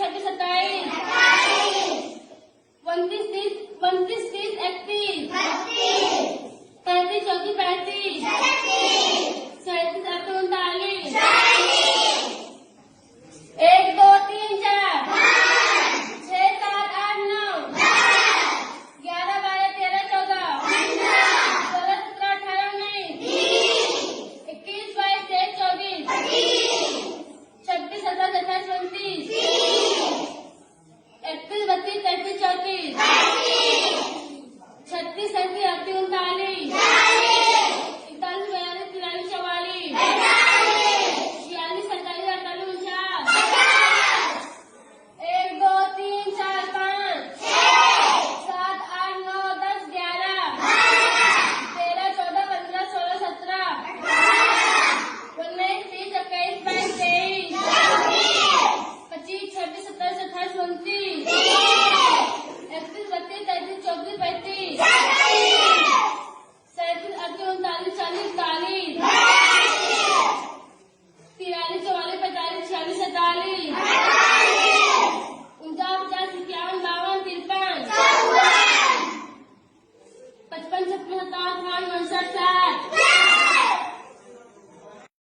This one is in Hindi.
26 27 29 30 31 32 33 34 35 37 38 39 1 2 3 4 6 7 8 9 11 12 13 14 16 17 18 19 21 22 23 24 26 27 28 29 31 32 33 34 36 37 38 39 41 42 43 44 46 47 48 49 1 2 3 4 5 7 8 9 10 11 13 14 15 16 17 19 20 21 22 23 25 26 27 28 29 31 32 33 34 35 37 38 39 40 41 42 43 44 45 46 47 48